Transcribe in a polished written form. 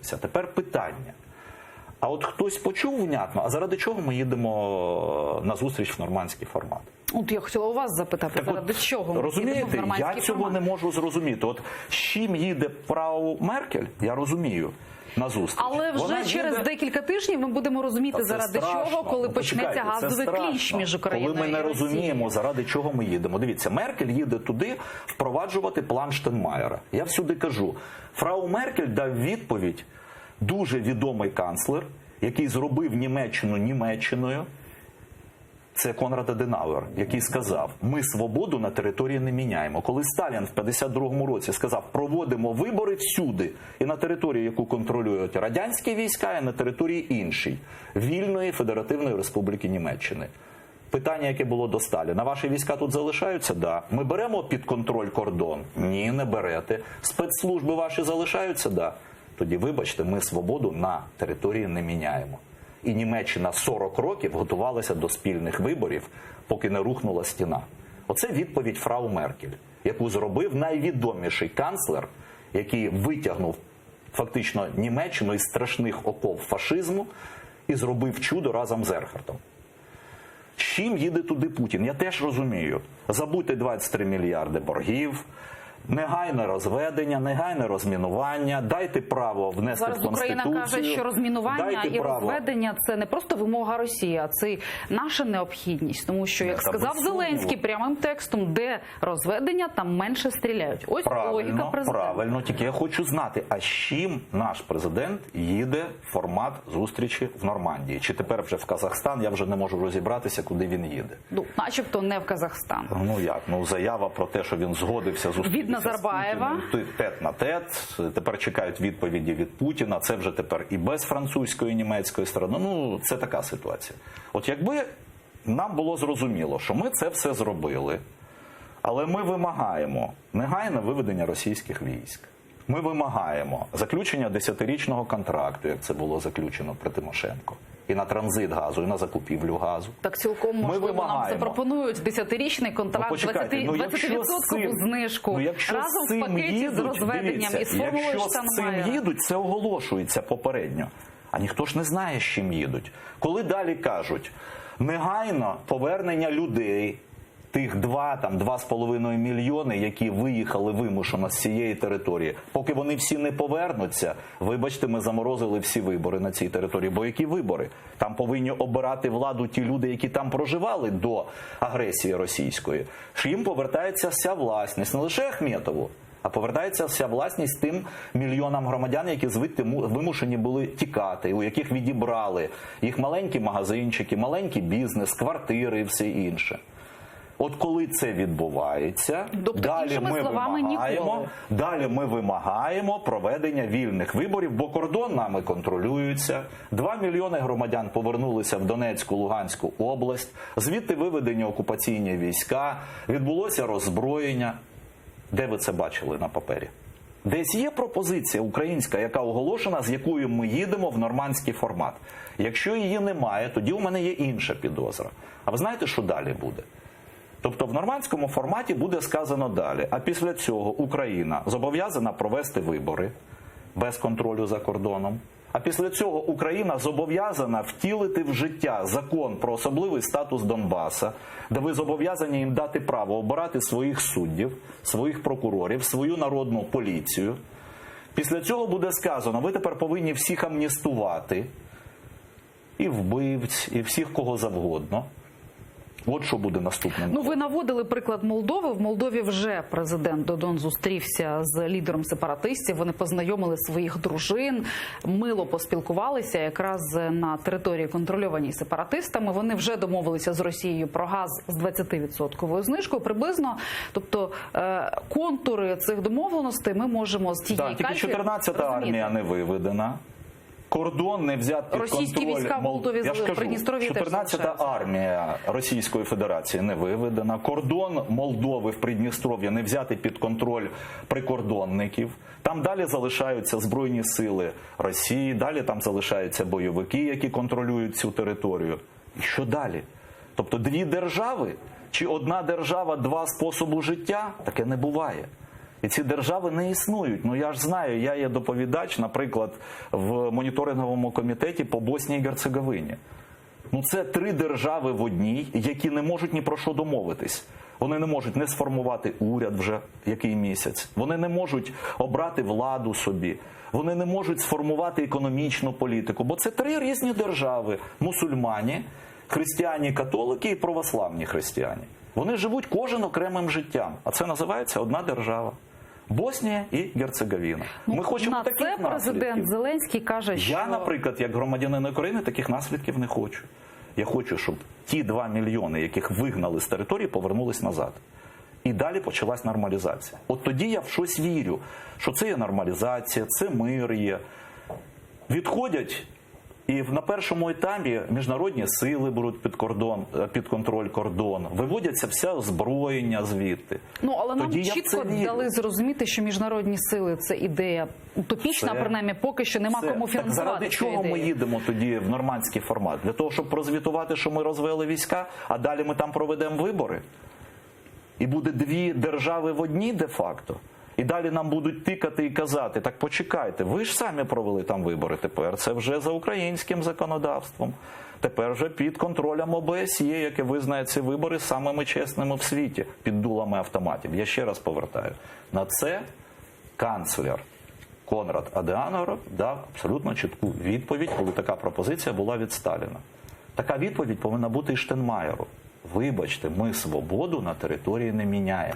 відбувається. Тепер питання. А от хтось почув внятно, а заради чого ми їдемо на зустріч в нормандський формат? От я хотіла у вас запитати, заради чого ми розумієте, їдемо в нормандський я цього формат? не можу зрозуміти. От з чим їде фрау Меркель, я розумію, на зустріч. Але вже через декілька тижнів ми будемо розуміти, заради чого, коли почнеться газовий клінч між Україною і Коли ми не Росією. розуміємо, заради чого ми їдемо. Дивіться, Меркель їде туди впроваджувати план Штайнмаєра. Я всюди кажу, фрау Меркель дав відповідь дуже відомий канцлер, який зробив Німеччину Німеччиною. Це Конрад Аденауер, який сказав, ми свободу на території не міняємо. Коли Сталін в 52-му році сказав, проводимо вибори всюди, і на території, яку контролюють радянські війська, і на території іншій, вільної Федеративної Республіки Німеччини. Питання, яке було до Сталіна, ваші війська тут залишаються? Да. Ми беремо під контроль кордон? Ні, не берете. Спецслужби ваші залишаються? Да. Тоді, вибачте, ми свободу на території не міняємо. І Німеччина 40 років готувалася до спільних виборів, поки не рухнула стіна. Оце відповідь фрау Меркель, яку зробив найвідоміший канцлер, який витягнув фактично Німеччину із страшних оков фашизму і зробив чудо разом з Ерхартом. З чим їде туди Путін? Я теж розумію. Забудьте 23 мільярди боргів, негайне розведення, негайне розмінування, дайте право внести в Конституцію. Зараз Україна каже, що розмінування і розведення – це не просто вимога Росії, а це наша необхідність. Тому що, як сказав Зеленський прямим текстом, де розведення, там менше стріляють. Ось логіка президента. Правильно, тільки я хочу знати, а з чим наш президент їде в формат зустрічі в Нормандії? Чи тепер вже в Казахстан? Я вже не можу розібратися, куди він їде. Ну, начебто не в Казахстан. Ну як? Ну заява про те, що він згодився зустрітися Назарбаєва. тет на тет. Тепер чекають відповіді від Путіна. Це вже тепер і без французької, і німецької сторони. Ну, це така ситуація. От якби нам було зрозуміло, що ми це все зробили, але ми вимагаємо негайне виведення російських військ. Ми вимагаємо заключення 10-річного контракту, як це було заключено при Тимошенко. І на транзит газу, і на закупівлю газу. Так цілком можливо нам запропонують 10-річний контракт, 20% знижку, разом в пакеті з розведенням і з формулою Штайнмаєра. Якщо з цим їдуть, це оголошується попередньо. А ніхто ж не знає, з чим їдуть. Коли далі кажуть, негайно повернення людей, тих 2,5 мільйони, які виїхали вимушено з цієї території, поки вони всі не повернуться, вибачте, ми заморозили всі вибори на цій території. Бо які вибори? Там повинні обирати владу ті люди, які там проживали до агресії російської. Що їм повертається вся власність, не лише Ахметову, а повертається вся власність тим мільйонам громадян, які звідти вимушені були тікати, у яких відібрали їх маленькі магазинчики, маленький бізнес, квартири і все інше. От коли це відбувається, далі ми вимагаємо проведення вільних виборів, бо кордон нами контролюється. 2 мільйони громадян повернулися в Донецьку, Луганську область, звідти виведені окупаційні війська, відбулося роззброєння. Де ви це бачили на папері? Десь є пропозиція українська, яка оголошена, з якою ми їдемо в нормандський формат. Якщо її немає, тоді у мене є інша підозра. А ви знаєте, що далі буде? Тобто в нормандському форматі буде сказано далі. А після цього Україна зобов'язана провести вибори без контролю за кордоном. А після цього Україна зобов'язана втілити в життя закон про особливий статус Донбаса, де ви зобов'язані їм дати право обирати своїх суддів, своїх прокурорів, свою народну поліцію. Після цього буде сказано, ви тепер повинні всіх амністувати, і вбивць, і всіх кого завгодно. От що буде наступним. Ну, ви наводили приклад Молдови. В Молдові вже президент Додон зустрівся з лідером сепаратистів. Вони познайомили своїх дружин, мило поспілкувалися якраз на території, контрольованій сепаратистами. Вони вже домовилися з Росією про газ з 20% знижкою приблизно. Тобто контури цих домовленостей ми можемо з тієї карти розуміти. Тільки 14-та армія не виведена. Кордон не взят під контроль. Російські війська в Молдові, в Придністров'ї теж залишаються. 14-та армія Російської Федерації не виведена. Кордон Молдови в Придністров'ї не взяти під контроль прикордонників. Там далі залишаються Збройні сили Росії, далі там залишаються бойовики, які контролюють цю територію. І що далі? Тобто дві держави? Чи одна держава, два способи життя? Таке не буває. І ці держави не існують. Ну я ж знаю, я є доповідач, наприклад, в моніторинговому комітеті по Боснії і Герцеговині. Ну це 3 держави в одній, які не можуть ні про що домовитись. Вони не можуть не сформувати уряд вже який місяць. Вони не можуть обрати владу собі. Вони не можуть сформувати економічну політику. Бо це 3 різні держави. Мусульмані, християні-католики і православні християни. Вони живуть кожен окремим життям. А це називається одна держава. Боснія і Герцеговина. Ми хочемо на таких це президент наслідків. Зеленський каже, що... Я, наприклад, як громадянин України, таких наслідків не хочу. Я хочу, щоб ті 2 мільйони, яких вигнали з території, повернулись назад. І далі почалась нормалізація. От тоді я в щось вірю, що це є нормалізація, це мир є. Відходять, і на першому етапі міжнародні сили беруть під контроль кордон, виводяться все озброєння звідти. Ну, але нам Тоді я в чітко це вірю. дали зрозуміти, що міжнародні сили – це ідея утопічна, Це- принаймні, поки що нема кому Так фінансувати заради цю чого ми ідею. їдемо тоді в нормандський формат? Для того, щоб прозвітувати, що ми розвели війська, а далі ми там проведемо вибори? І буде 2 держави в одній де-факто? І далі нам будуть тикати і казати, так почекайте, ви ж самі провели там вибори тепер, це вже за українським законодавством. Тепер вже під контролем ОБСЄ, яке визнає ці вибори самими чесними в світі, під дулами автоматів. Я ще раз повертаю. На це канцлер Конрад Адеанор дав абсолютно чітку відповідь, коли така пропозиція була від Сталіна. Така відповідь повинна бути і Штайнмаєру. Вибачте, ми свободу на території не міняємо.